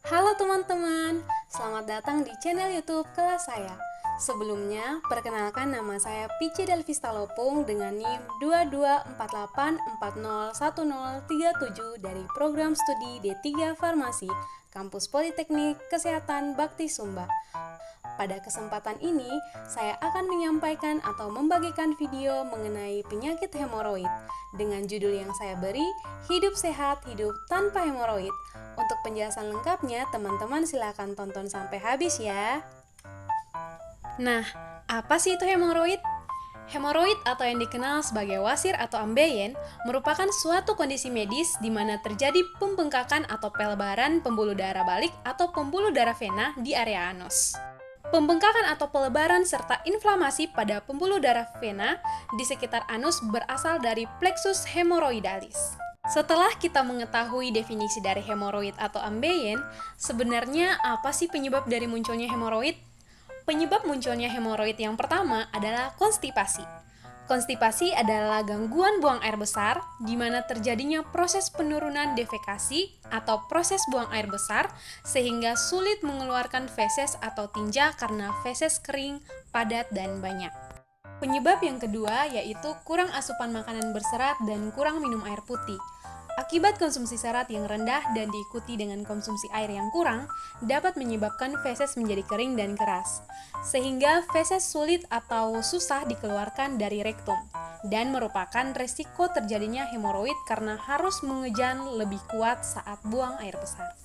Halo teman-teman, selamat datang di channel YouTube kelas saya. Sebelumnya, perkenalkan nama saya Pici Delvista Lopung dengan NIM 2248401037 dari program studi D3 Farmasi, Kampus Politeknik Kesehatan Bakti Sumba. Pada kesempatan ini, saya akan menyampaikan atau membagikan video mengenai penyakit hemoroid dengan judul yang saya beri, Hidup Sehat, Hidup Tanpa Hemoroid. Untuk penjelasan lengkapnya, teman-teman silakan tonton sampai habis ya. Nah, apa sih itu hemoroid? Hemoroid atau yang dikenal sebagai wasir atau ambeien merupakan suatu kondisi medis di mana terjadi pembengkakan atau pelebaran pembuluh darah balik atau pembuluh darah vena di area anus. Pembengkakan atau pelebaran serta inflamasi pada pembuluh darah vena di sekitar anus berasal dari plexus hemoroidalis. Setelah kita mengetahui definisi dari hemoroid atau ambeien, sebenarnya apa sih penyebab dari munculnya hemoroid? Penyebab munculnya hemoroid yang pertama adalah konstipasi. Konstipasi adalah gangguan buang air besar, di mana terjadinya proses penurunan defekasi atau proses buang air besar, sehingga sulit mengeluarkan feses atau tinja karena feses kering, padat, dan banyak. Penyebab yang kedua yaitu kurang asupan makanan berserat dan kurang minum air putih. Akibat konsumsi serat yang rendah dan diikuti dengan konsumsi air yang kurang, dapat menyebabkan feses menjadi kering dan keras, sehingga feses sulit atau susah dikeluarkan dari rektum, dan merupakan resiko terjadinya hemoroid karena harus mengejan lebih kuat saat buang air besar.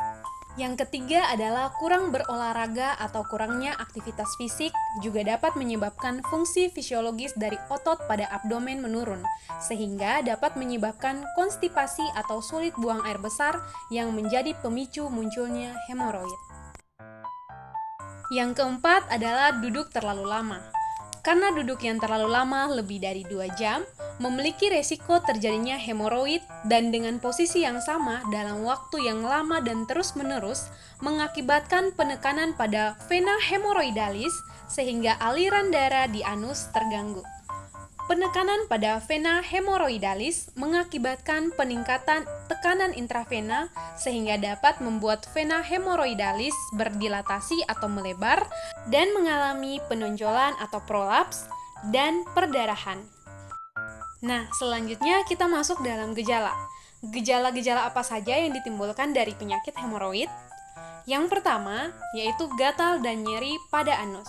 Yang ketiga adalah kurang berolahraga atau kurangnya aktivitas fisik juga dapat menyebabkan fungsi fisiologis dari otot pada abdomen menurun, sehingga dapat menyebabkan konstipasi atau sulit buang air besar yang menjadi pemicu munculnya hemoroid. Yang keempat adalah duduk terlalu lama. Karena duduk yang terlalu lama lebih dari 2 jam, memiliki resiko terjadinya hemoroid dan dengan posisi yang sama dalam waktu yang lama dan terus-menerus mengakibatkan penekanan pada vena hemoroidalis sehingga aliran darah di anus terganggu. Penekanan pada vena hemoroidalis mengakibatkan peningkatan tekanan intravena sehingga dapat membuat vena hemoroidalis berdilatasi atau melebar dan mengalami penonjolan atau prolaps dan perdarahan. Nah, selanjutnya kita masuk dalam gejala. Gejala-gejala apa saja yang ditimbulkan dari penyakit hemoroid? Yang pertama, yaitu gatal dan nyeri pada anus.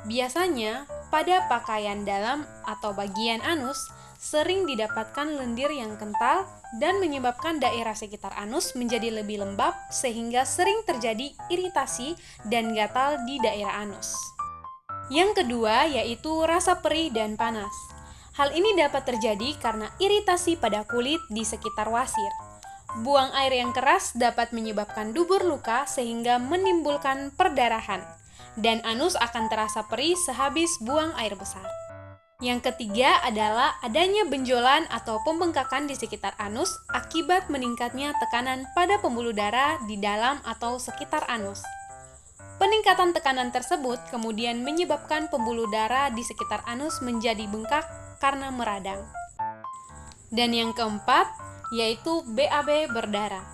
Biasanya, pada pakaian dalam atau bagian anus, sering didapatkan lendir yang kental dan menyebabkan daerah sekitar anus menjadi lebih lembab sehingga sering terjadi iritasi dan gatal di daerah anus. Yang kedua, yaitu rasa perih dan panas. Hal ini dapat terjadi karena iritasi pada kulit di sekitar wasir. Buang air yang keras dapat menyebabkan dubur luka sehingga menimbulkan perdarahan, dan anus akan terasa perih sehabis buang air besar. Yang ketiga adalah adanya benjolan atau pembengkakan di sekitar anus akibat meningkatnya tekanan pada pembuluh darah di dalam atau sekitar anus. Peningkatan tekanan tersebut kemudian menyebabkan pembuluh darah di sekitar anus menjadi bengkak karena meradang. Dan yang keempat, yaitu BAB berdarah.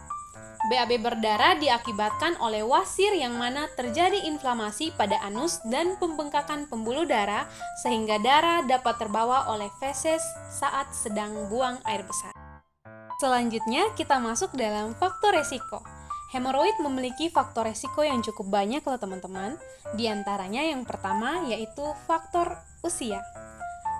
BAB berdarah diakibatkan oleh wasir yang mana terjadi inflamasi pada anus dan pembengkakan pembuluh darah sehingga darah dapat terbawa oleh feses saat sedang buang air besar. Selanjutnya kita masuk dalam faktor resiko. Hemoroid memiliki faktor resiko yang cukup banyak loh teman-teman. Di antaranya yang pertama yaitu faktor usia.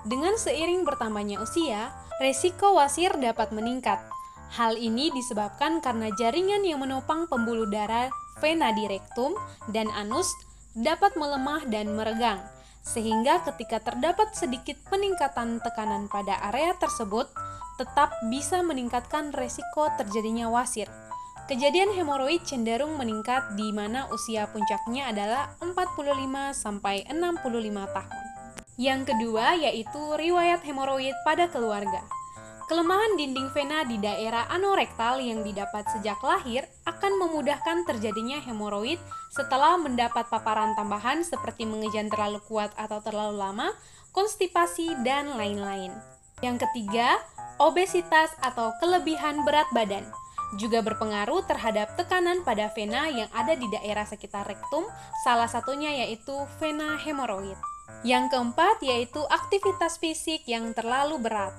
Dengan seiring bertambahnya usia, resiko wasir dapat meningkat. Hal ini disebabkan karena jaringan yang menopang pembuluh darah vena di rektum dan anus dapat melemah dan meregang, sehingga ketika terdapat sedikit peningkatan tekanan pada area tersebut, tetap bisa meningkatkan resiko terjadinya wasir. Kejadian hemoroid cenderung meningkat di mana usia puncaknya adalah 45-65 tahun. Yang kedua yaitu riwayat hemoroid pada keluarga. Kelemahan dinding vena di daerah anorektal yang didapat sejak lahir akan memudahkan terjadinya hemoroid setelah mendapat paparan tambahan seperti mengejan terlalu kuat atau terlalu lama, konstipasi, dan lain-lain. Yang ketiga, obesitas atau kelebihan berat badan. juga berpengaruh terhadap tekanan pada vena yang ada di daerah sekitar rektum, salah satunya yaitu vena hemoroid. Yang keempat yaitu aktivitas fisik yang terlalu berat.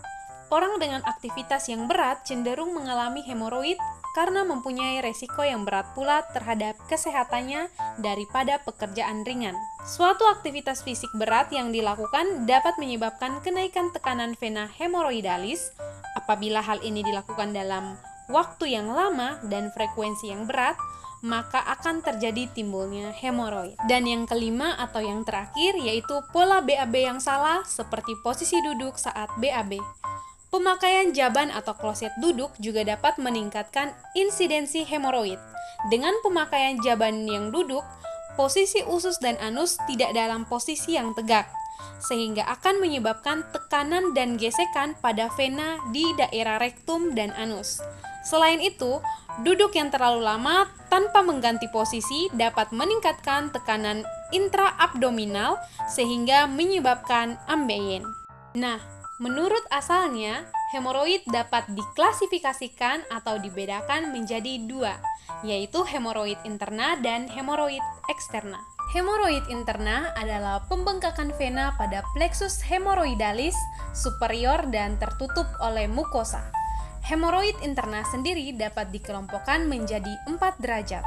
Orang dengan aktivitas yang berat cenderung mengalami hemoroid karena mempunyai resiko yang berat pula terhadap kesehatannya daripada pekerjaan ringan. Suatu aktivitas fisik berat yang dilakukan dapat menyebabkan kenaikan tekanan vena hemoroidalis. Apabila hal ini dilakukan dalam waktu yang lama dan frekuensi yang berat, maka akan terjadi timbulnya hemoroid. Dan yang kelima atau yang terakhir yaitu pola BAB yang salah seperti posisi duduk saat BAB. Pemakaian jaban atau kloset duduk juga dapat meningkatkan insidensi hemoroid. Dengan pemakaian jaban yang duduk, posisi usus dan anus tidak dalam posisi yang tegak, sehingga akan menyebabkan tekanan dan gesekan pada vena di daerah rektum dan anus. Selain itu, duduk yang terlalu lama tanpa mengganti posisi dapat meningkatkan tekanan intraabdominal sehingga menyebabkan ambeien. Nah, menurut asalnya, hemoroid dapat diklasifikasikan atau dibedakan menjadi dua, yaitu hemoroid interna dan hemoroid eksterna. Hemoroid interna adalah pembengkakan vena pada plexus hemoroidalis superior dan tertutup oleh mukosa. Hemoroid interna sendiri dapat dikelompokkan menjadi 4 derajat.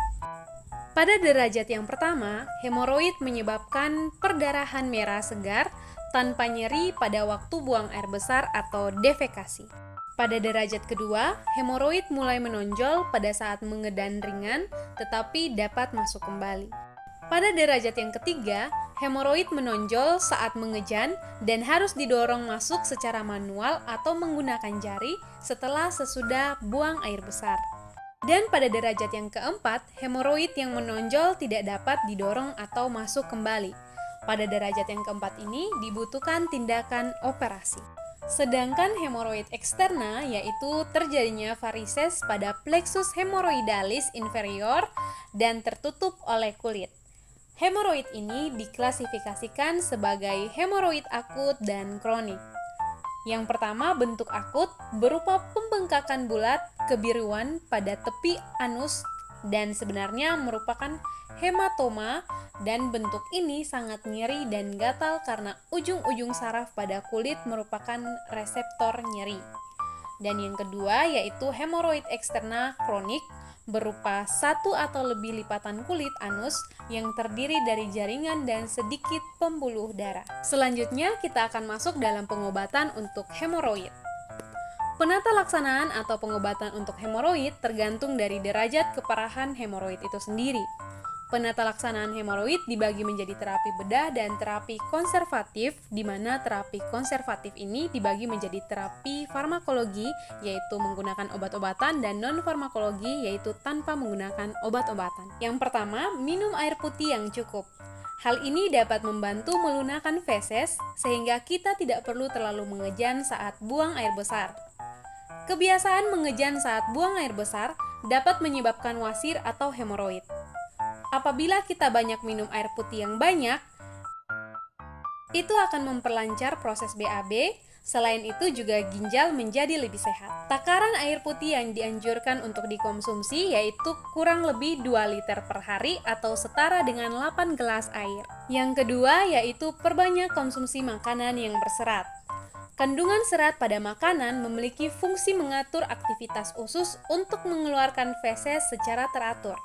Pada derajat yang pertama, hemoroid menyebabkan perdarahan merah segar tanpa nyeri pada waktu buang air besar atau defekasi. Pada derajat kedua, hemoroid mulai menonjol pada saat mengedan ringan tetapi dapat masuk kembali. Pada derajat yang ketiga, hemoroid menonjol saat mengejan dan harus didorong masuk secara manual atau menggunakan jari setelah sesudah buang air besar. Dan pada derajat yang keempat, hemoroid yang menonjol tidak dapat didorong atau masuk kembali. Pada derajat yang keempat ini dibutuhkan tindakan operasi. Sedangkan hemoroid eksterna yaitu terjadinya varises pada plexus hemoroidalis inferior dan tertutup oleh kulit. Hemoroid ini diklasifikasikan sebagai hemoroid akut dan kronik. Yang pertama, bentuk akut berupa pembengkakan bulat kebiruan pada tepi anus dan sebenarnya merupakan hematoma, dan bentuk ini sangat nyeri dan gatal karena ujung-ujung saraf pada kulit merupakan reseptor nyeri. Dan yang kedua yaitu hemoroid eksterna kronik berupa satu atau lebih lipatan kulit anus yang terdiri dari jaringan dan sedikit pembuluh darah. Selanjutnya kita akan masuk dalam pengobatan untuk hemoroid. Penata laksanaan atau pengobatan untuk hemoroid tergantung dari derajat keparahan hemoroid itu sendiri. Penata laksanaan hemoroid dibagi menjadi terapi bedah dan terapi konservatif, di mana terapi konservatif ini dibagi menjadi terapi farmakologi, yaitu menggunakan obat-obatan, dan non-farmakologi, yaitu tanpa menggunakan obat-obatan. Yang pertama, minum air putih yang cukup. Hal ini dapat membantu melunakkan feses, sehingga kita tidak perlu terlalu mengejan saat buang air besar. Kebiasaan mengejan saat buang air besar dapat menyebabkan wasir atau hemoroid. Apabila kita banyak minum air putih yang banyak, itu akan memperlancar proses BAB. Selain itu juga ginjal menjadi lebih sehat. Takaran air putih yang dianjurkan untuk dikonsumsi yaitu kurang lebih 2 liter per hari atau setara dengan 8 gelas air. Yang kedua yaitu perbanyak konsumsi makanan yang berserat. Kandungan serat pada makanan memiliki fungsi mengatur aktivitas usus untuk mengeluarkan feses secara teratur.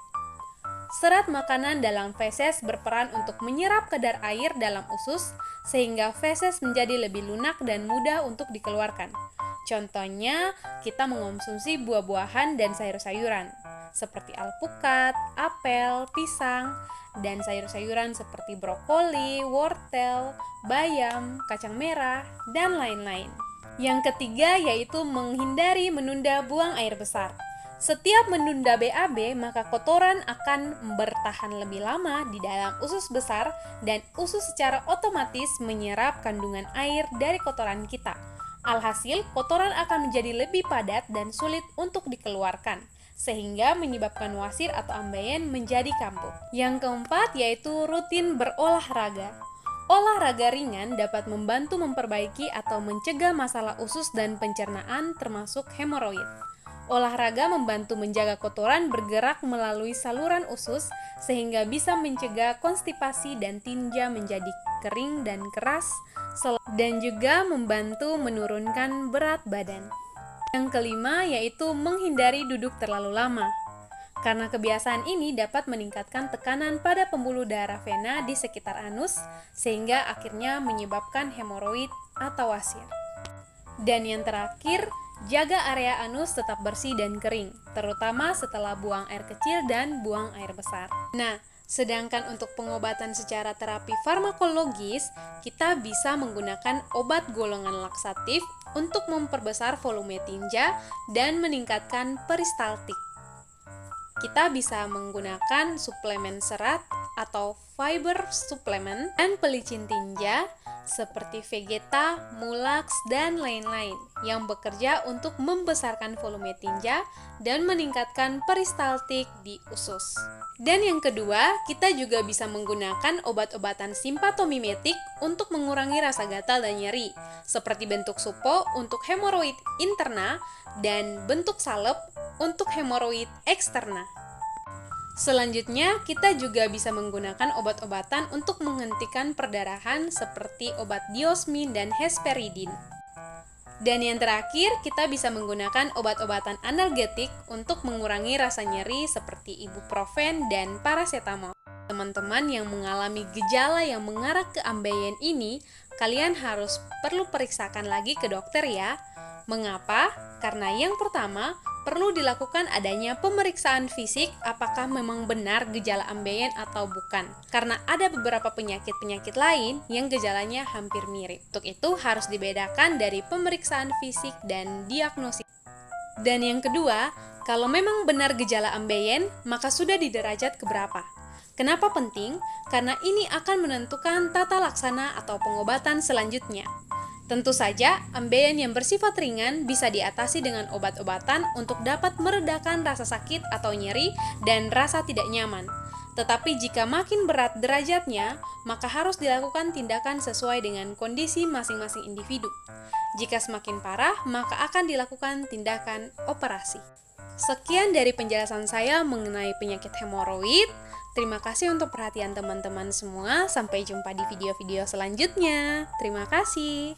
Serat makanan dalam feses berperan untuk menyerap kadar air dalam usus sehingga feses menjadi lebih lunak dan mudah untuk dikeluarkan. Contohnya, kita mengonsumsi buah-buahan dan sayur-sayuran seperti alpukat, apel, pisang, dan sayur-sayuran seperti brokoli, wortel, bayam, kacang merah, dan lain-lain. Yang ketiga yaitu menghindari menunda buang air besar. Setiap menunda BAB, maka kotoran akan bertahan lebih lama di dalam usus besar dan usus secara otomatis menyerap kandungan air dari kotoran kita. Alhasil, kotoran akan menjadi lebih padat dan sulit untuk dikeluarkan, sehingga menyebabkan wasir atau ambeien menjadi kambuh. Yang keempat yaitu rutin berolahraga. Olahraga ringan dapat membantu memperbaiki atau mencegah masalah usus dan pencernaan termasuk hemoroid. Olahraga membantu menjaga kotoran bergerak melalui saluran usus sehingga bisa mencegah konstipasi dan tinja menjadi kering dan keras, dan juga membantu menurunkan berat badan. Yang kelima yaitu menghindari duduk terlalu lama. Karena kebiasaan ini dapat meningkatkan tekanan pada pembuluh darah vena di sekitar anus sehingga akhirnya menyebabkan hemoroid atau wasir. Dan yang terakhir, jaga area anus tetap bersih dan kering, terutama setelah buang air kecil dan buang air besar. Nah, sedangkan untuk pengobatan secara terapi farmakologis, kita bisa menggunakan obat golongan laksatif untuk memperbesar volume tinja dan meningkatkan peristaltik. Kita bisa menggunakan suplemen serat atau fiber suplemen dan pelicin tinja seperti Vegeta, Mulax, dan lain-lain yang bekerja untuk membesarkan volume tinja dan meningkatkan peristaltik di usus. Dan yang kedua, kita juga bisa menggunakan obat-obatan simpatomimetik untuk mengurangi rasa gatal dan nyeri, seperti bentuk supo untuk hemoroid interna dan bentuk salep untuk hemoroid eksterna. Selanjutnya, kita juga bisa menggunakan obat-obatan untuk menghentikan perdarahan seperti obat diosmin dan hesperidin. Dan yang terakhir, kita bisa menggunakan obat-obatan analgetik untuk mengurangi rasa nyeri seperti ibuprofen dan paracetamol. Teman-teman yang mengalami gejala yang mengarah ke ambeien ini, kalian harus perlu periksakan lagi ke dokter ya. Mengapa? Karena yang pertama, perlu dilakukan adanya pemeriksaan fisik apakah memang benar gejala ambeien atau bukan. Karena ada beberapa penyakit-penyakit lain yang gejalanya hampir mirip. Untuk itu harus dibedakan dari pemeriksaan fisik dan diagnosis. Dan yang kedua, kalau memang benar gejala ambeien, maka sudah di derajat keberapa? Kenapa penting? Karena ini akan menentukan tata laksana atau pengobatan selanjutnya. Tentu saja, ambeien yang bersifat ringan bisa diatasi dengan obat-obatan untuk dapat meredakan rasa sakit atau nyeri dan rasa tidak nyaman. Tetapi jika makin berat derajatnya, maka harus dilakukan tindakan sesuai dengan kondisi masing-masing individu. Jika semakin parah, maka akan dilakukan tindakan operasi. Sekian dari penjelasan saya mengenai penyakit hemoroid. Terima kasih untuk perhatian teman-teman semua. Sampai jumpa di video-video selanjutnya. Terima kasih.